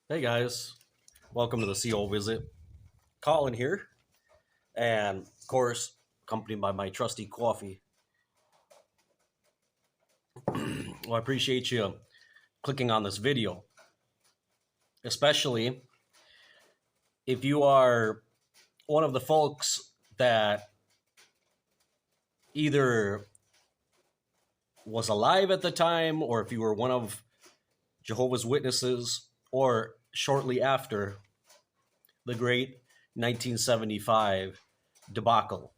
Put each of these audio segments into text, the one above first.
Hey guys, welcome to the CO visit. Colin here, and of course, accompanied by my trusty coffee. Well, I appreciate you clicking on this video, especially if you are one of the folks that either was alive at the time, or if you were one of Jehovah's Witnesses, or shortly after the great 1975 debacle.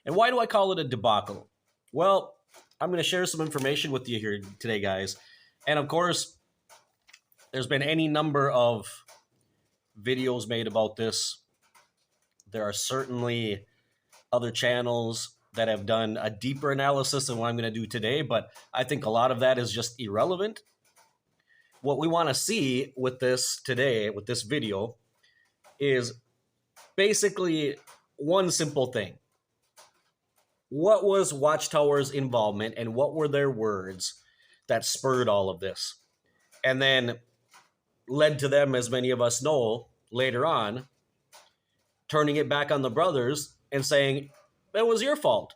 And why do I call it a debacle? Well, I'm going to share some information with you here today, guys. And of course, there's been any number of videos made about this. There are certainly other channels that have done a deeper analysis than what I'm going to do today, but I think a lot of that is just irrelevant. What we want to see with this today, with this video, is basically one simple thing. What was Watchtower's involvement and what were their words that spurred all of this? And then led to them, as many of us know, later on, turning it back on the brothers and saying, it was your fault.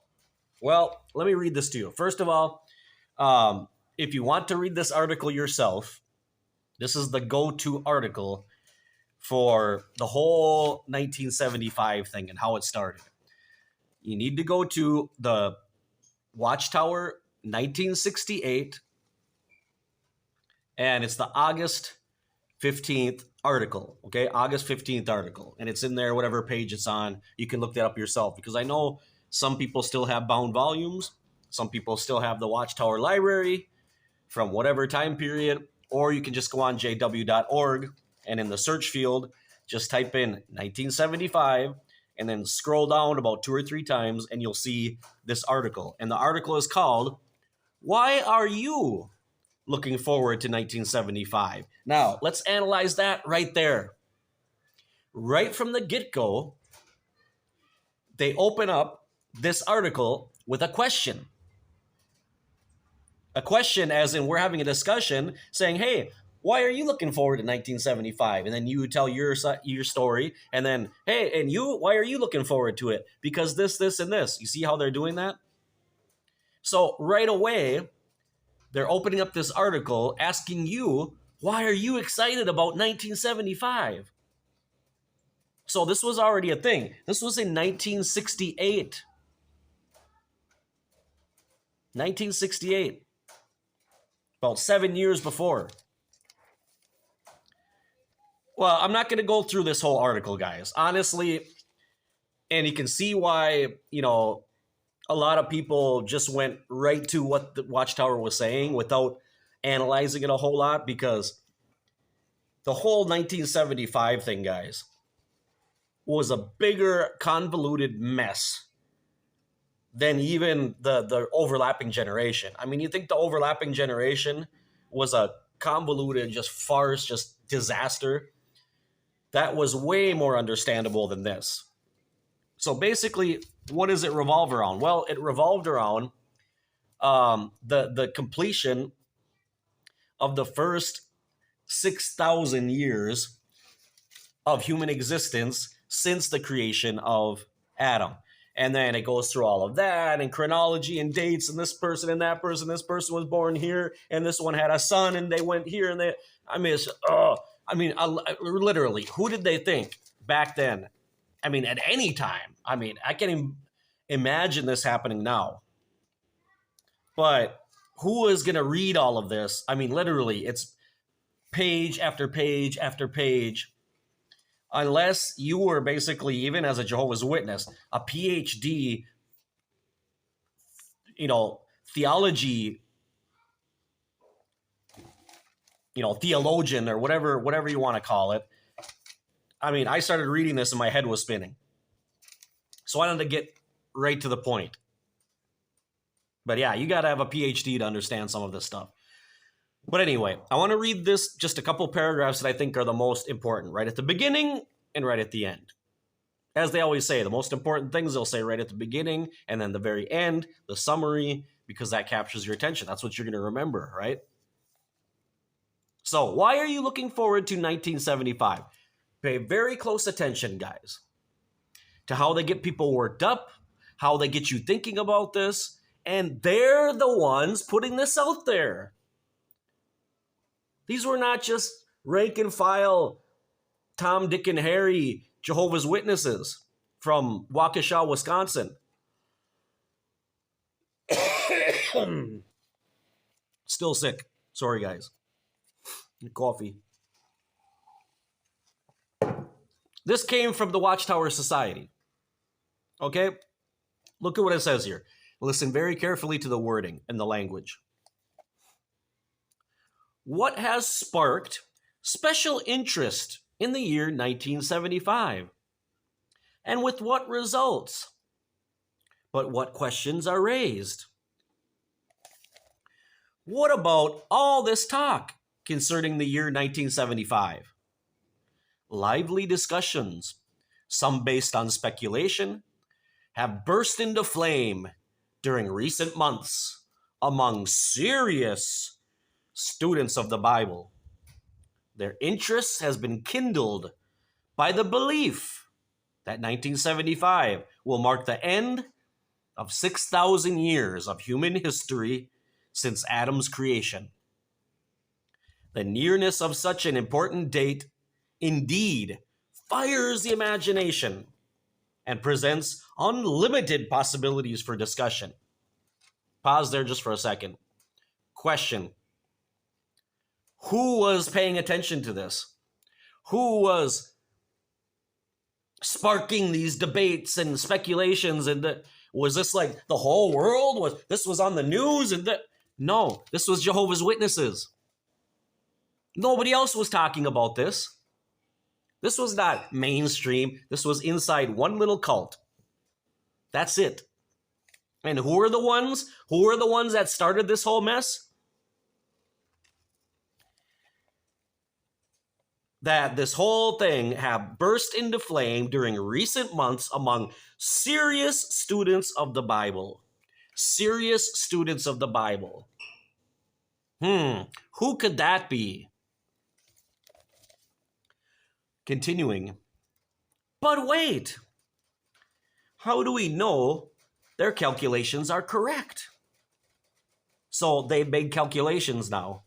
Well, let me read this to you. First of all, if you want to read this article yourself, this is the go-to article for the whole 1975 thing and how it started. You need to go to the Watchtower 1968, and it's the August 15th article, okay? August 15th article, and it's in there, whatever page it's on. You can look that up yourself, because I know some people still have bound volumes. Some people still have the Watchtower library from whatever time period, or you can just go on jw.org, and in the search field, just type in 1975, and then scroll down about 2 or 3 times, and you'll see this article. And the article is called, "Why Are You Looking Forward to 1975?" Now, let's analyze that right there. Right from the get-go, they open up this article with a question. A question as in we're having a discussion saying, hey, why are you looking forward to 1975? And then you tell your story, and then, hey, and you, why are you looking forward to it? Because this, and this. You see how they're doing that? So right away, they're opening up this article asking you, why are you excited about 1975? So this was already a thing. This was in 1968. 1968. About 7 years before. Well, I'm not going to go through this whole article, guys. Honestly, and you can see why, a lot of people just went right to what the Watchtower was saying without analyzing it a whole lot, because the whole 1975 thing, guys, was a bigger, convoluted mess than even the overlapping generation. I mean, you think the overlapping generation was a convoluted, just farce, just disaster? That was way more understandable than this. So basically, what does it revolve around? Well, it revolved around the completion of the first 6,000 years of human existence since the creation of Adam. And then it goes through all of that and chronology and dates and this person and that person. This person was born here and this one had a son and they went here and they. Literally, who did they think back then? I mean, at any time. I mean, I can't imagine this happening now. But who is going to read all of this? I mean, literally, it's page after page after page. Unless you were basically, even as a Jehovah's Witness, a PhD, theology, theologian or whatever you want to call it. I mean, I started reading this and my head was spinning. So I wanted to get right to the point. But yeah, you got to have a PhD to understand some of this stuff. But anyway, I want to read this, just a couple paragraphs that I think are the most important, right at the beginning and right at the end. As they always say, the most important things they'll say right at the beginning and then the very end, the summary, because that captures your attention. That's what you're going to remember, right? So why are you looking forward to 1975? Pay very close attention, guys, to how they get people worked up, how they get you thinking about this, and they're the ones putting this out there. These were not just rank and file Tom, Dick, and Harry Jehovah's Witnesses from Waukesha, Wisconsin. Still sick. Sorry, guys. Coffee. This came from the Watchtower Society. Okay? Look at what it says here. Listen very carefully to the wording and the language. What has sparked special interest in the year 1975? And with what results? But what questions are raised? What about all this talk concerning the year 1975? Lively discussions, some based on speculation, have burst into flame during recent months among serious students of the Bible. Their interest has been kindled by the belief that 1975 will mark the end of 6,000 years of human history since Adam's creation. The nearness of such an important date indeed fires the imagination and presents unlimited possibilities for discussion. Pause there just for a second. Question. Who was paying attention to this? Who was sparking these debates and speculations? And was this like the whole world? This was on the news? No, this was Jehovah's Witnesses. Nobody else was talking about this. This was not mainstream. This was inside one little cult. That's it. And who are the ones? Who are the ones that started this whole mess? That this whole thing have burst into flame during recent months among serious students of the Bible. Serious students of the Bible. Who could that be? Continuing. But wait. How do we know their calculations are correct? So they made calculations now.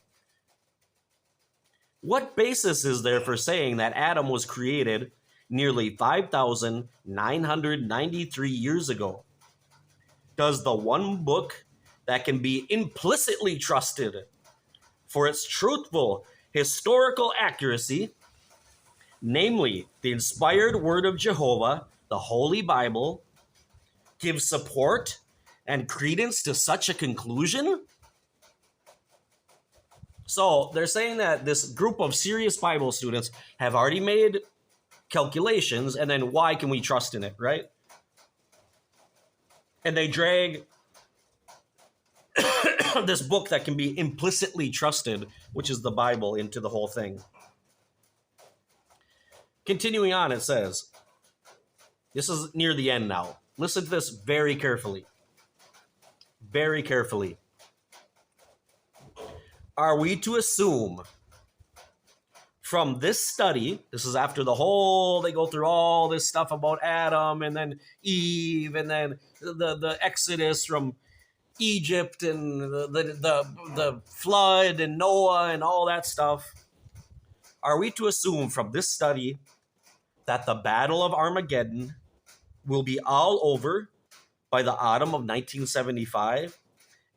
What basis is there for saying that Adam was created nearly 5,993 years ago? Does the one book that can be implicitly trusted for its truthful historical accuracy, namely the inspired word of Jehovah, the Holy Bible, give support and credence to such a conclusion? So they're saying that this group of serious Bible students have already made calculations, and then why can we trust in it, right? And they drag this book that can be implicitly trusted, which is the Bible, into the whole thing. Continuing on, it says, this is near the end now. Listen to this very carefully. Very carefully. Are we to assume from this study, this is after they go through all this stuff about Adam and then Eve and then the Exodus from Egypt and the flood and Noah and all that stuff. Are we to assume from this study that the Battle of Armageddon will be all over by the autumn of 1975?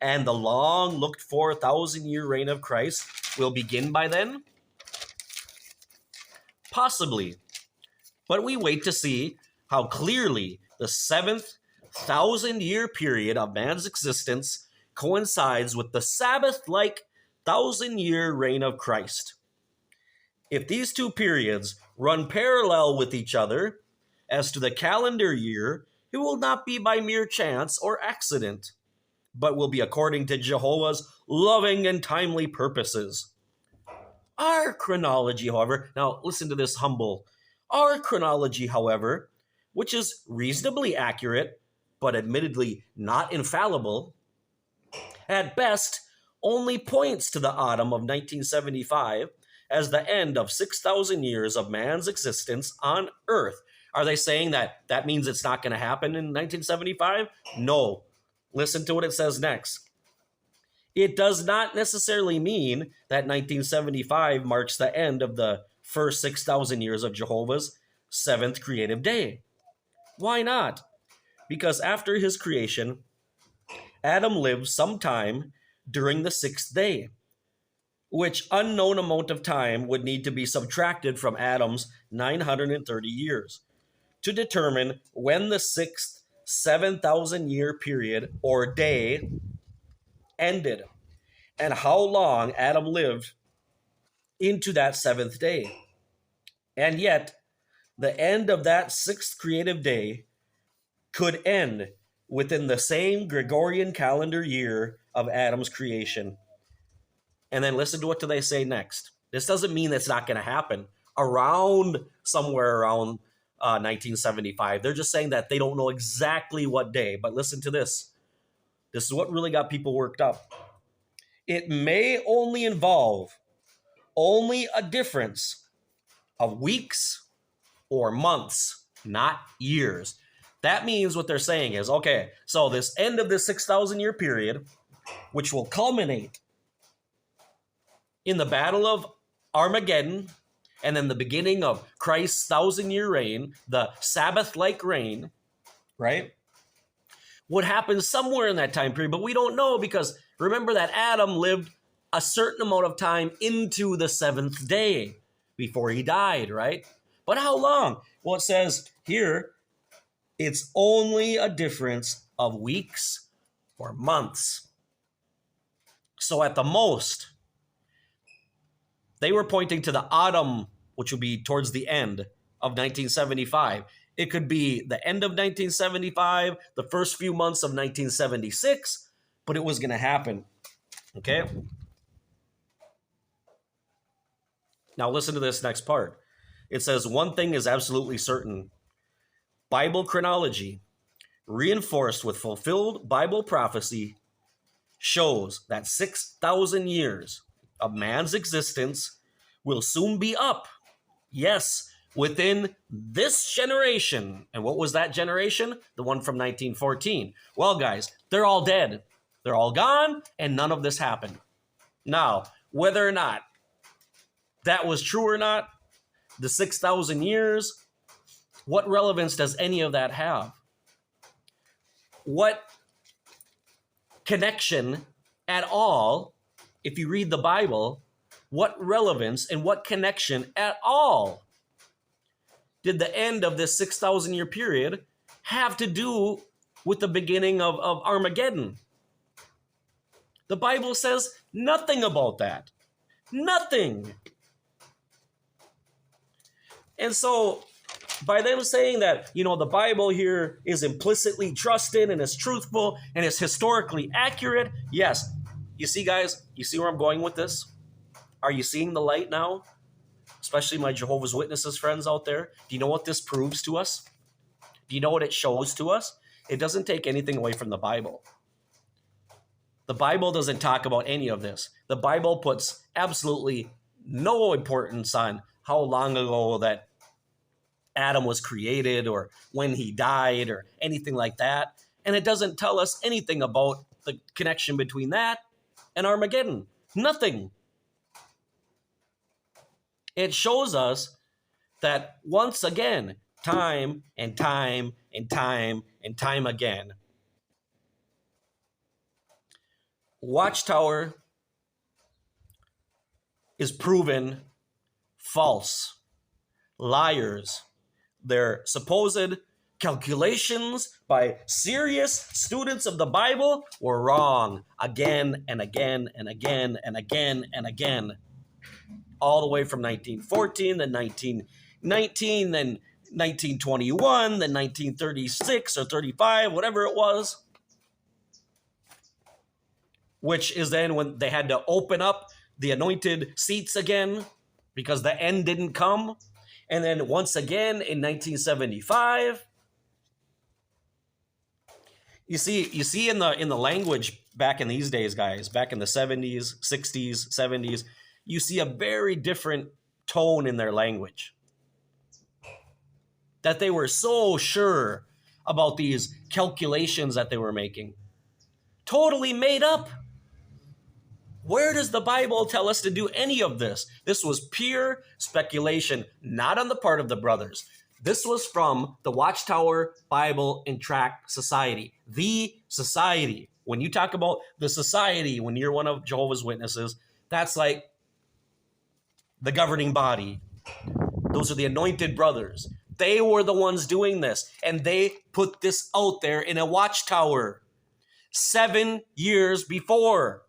And the long looked for 1,000-year reign of Christ will begin by then? Possibly. But we wait to see how clearly the 7th 1,000-year period of man's existence coincides with the Sabbath-like 1,000-year reign of Christ. If these two periods run parallel with each other, as to the calendar year, it will not be by mere chance or accident, but will be according to Jehovah's loving and timely purposes. Our chronology, however, now listen to this our chronology, however, which is reasonably accurate, but admittedly not infallible, at best only points to the autumn of 1975 as the end of 6,000 years of man's existence on Earth. Are they saying that that means it's not going to happen in 1975? No. Listen to what it says next. It does not necessarily mean that 1975 marks the end of the first 6,000 years of Jehovah's seventh creative day. Why not? Because after his creation, Adam lived some time during the sixth day, which unknown amount of time would need to be subtracted from Adam's 930 years to determine when the sixth 7,000 year period or day ended and how long Adam lived into that seventh day. And yet, the end of that sixth creative day could end within the same Gregorian calendar year of Adam's creation. And then listen to what do they say next. This doesn't mean it's not going to happen somewhere around 1975. They're just saying that they don't know exactly what day. But listen to this. This is what really got people worked up. It may only involve a difference of weeks or months, not years. That means what they're saying is, okay, so this end of this 6,000 year period, which will culminate in the Battle of Armageddon, and then the beginning of Christ's 1,000-year reign, the Sabbath-like reign, right, would happen somewhere in that time period, but we don't know because remember that Adam lived a certain amount of time into the seventh day before he died, right? But how long? Well, it says here, it's only a difference of weeks or months. So at the most, they were pointing to the autumn, which would be towards the end of 1975. It could be the end of 1975, the first few months of 1976, but it was going to happen. Okay? Now listen to this next part. It says, one thing is absolutely certain. Bible chronology, reinforced with fulfilled Bible prophecy, shows that 6,000 years of man's existence will soon be up. Yes, within this generation. And what was that generation? The one from 1914. Well, guys, they're all dead. They're all gone, and none of this happened. Now, whether or not that was true or not, the 6,000 years, what relevance does any of that have? What connection at all, if you read the Bible, what relevance and what connection at all did the end of this 6,000 year period have to do with the beginning of Armageddon? The Bible says nothing about that. Nothing. And so by them saying that, the Bible here is implicitly trusted and is truthful and is historically accurate, yes. You see, guys, you see where I'm going with this? Are you seeing the light now? Especially my Jehovah's Witnesses friends out there. Do you know what this proves to us? Do you know what it shows to us? It doesn't take anything away from the Bible. The Bible doesn't talk about any of this. The Bible puts absolutely no importance on how long ago that Adam was created or when he died or anything like that. And it doesn't tell us anything about the connection between that and Armageddon. Nothing. It shows us that once again, time and time and time and time again, Watchtower is proven false. Liars. Their supposed calculations by serious students of the Bible were wrong again and again and again and again and again. All the way from 1914, then 1919, then 1921, then 1936 or 35, whatever it was. Which is then when they had to open up the anointed seats again because the end didn't come. And then once again in 1975. You see in the language back in these days, guys, back in the 70s, 60s, 70s, you see a very different tone in their language. That they were so sure about these calculations that they were making. Totally made up. Where does the Bible tell us to do any of this? This was pure speculation, not on the part of the brothers. This was from the Watchtower Bible and Tract Society. The society. When you talk about the society, when you're one of Jehovah's Witnesses, that's like the governing body. Those are the anointed brothers. They were the ones doing this, and they put this out there in a watchtower 7 years before.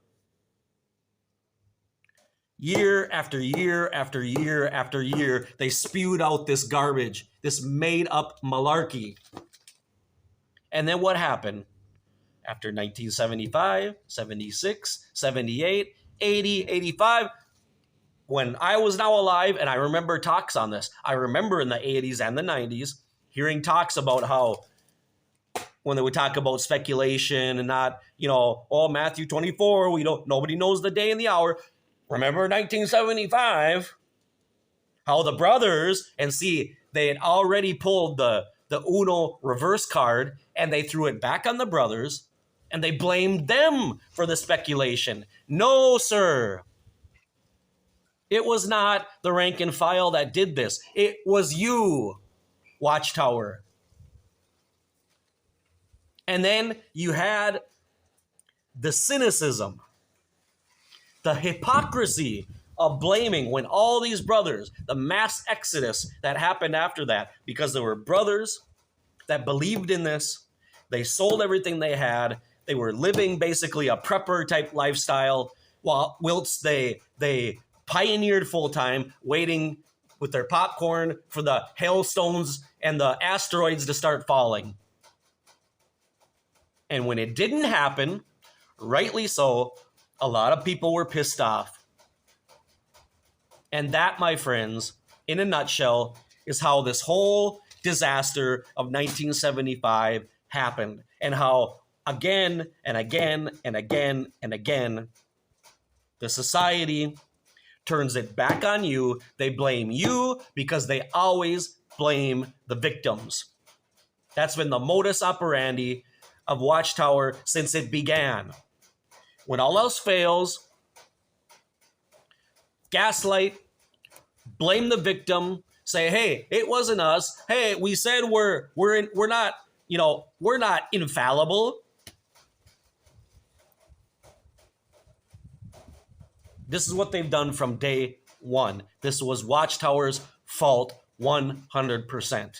Year after year after year after year, they spewed out this garbage, this made-up malarkey. And then what happened? After 1975, 76, 78, 80, 85, when I was now alive, and I remember talks on this, I remember in the 80s and the 90s hearing talks about how when they would talk about speculation and not, Matthew 24, nobody knows the day and the hour. Remember 1975, how the brothers, and see, they had already pulled the Uno reverse card, and they threw it back on the brothers, and they blamed them for the speculation. No, sir. It was not the rank and file that did this. It was you, Watchtower. And then you had the cynicism, the hypocrisy of blaming when all these brothers, the mass exodus that happened after that, because there were brothers that believed in this. They sold everything they had. They were living basically a prepper type lifestyle, whilst they pioneered full time, waiting with their popcorn for the hailstones and the asteroids to start falling. And when it didn't happen, rightly so, a lot of people were pissed off. And that, my friends, in a nutshell, is how this whole disaster of 1975 happened. And how again and again and again and again, the society turns it back on you. They blame you because they always blame the victims. That's been the modus operandi of Watchtower since it began. When all else fails, gaslight, blame the victim, say, hey, it wasn't us. Hey, we said we're not infallible. This is what they've done from day one. This was Watchtower's fault 100%.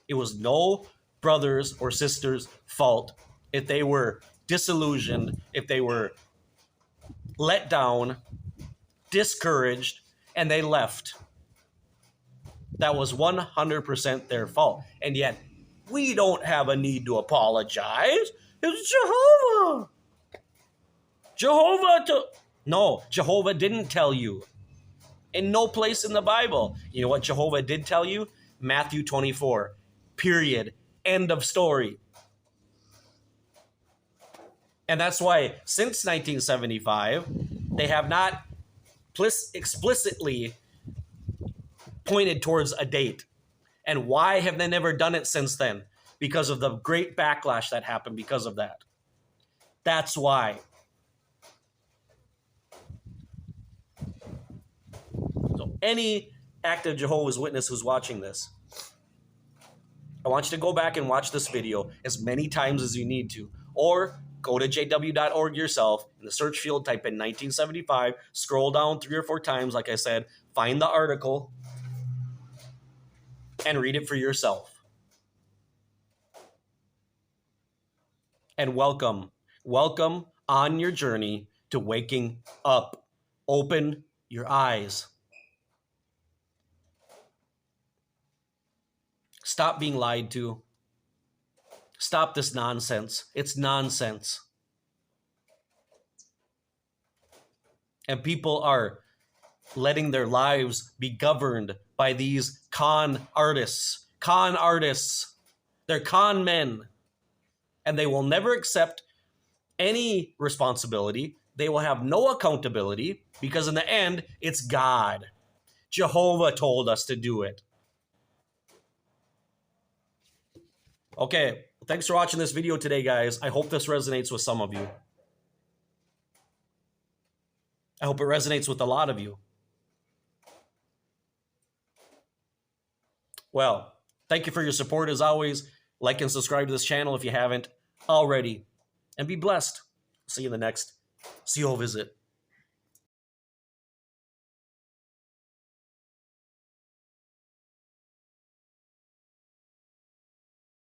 It was no brothers or sisters' fault if they were disillusioned, if they were let down, discouraged, and they left. That was 100% their fault. And yet, we don't have a need to apologize. It's Jehovah. Jehovah didn't tell you. In no place in the Bible. You know what Jehovah did tell you? Matthew 24. Period. End of story. And that's why since 1975, they have not explicitly pointed towards a date. And why have they never done it since then? Because of the great backlash that happened because of that. That's why. So any active Jehovah's Witness who's watching this, I want you to go back and watch this video as many times as you need to. Or go to jw.org yourself. In the search field, type in 1975. Scroll down 3 or 4 times, like I said. Find the article and read it for yourself. And welcome on your journey to waking up. Open your eyes. Stop being lied to. Stop this nonsense. It's nonsense. And people are letting their lives be governed by these con artists. They're con men. And they will never accept any responsibility. They will have no accountability because in the end, it's God. Jehovah told us to do it. Okay, thanks for watching this video today, guys. I hope this resonates with some of you. I hope it resonates with a lot of you. Well, thank you for your support as always. Like and subscribe to this channel if you haven't already. And be blessed. See you in the next CO visit.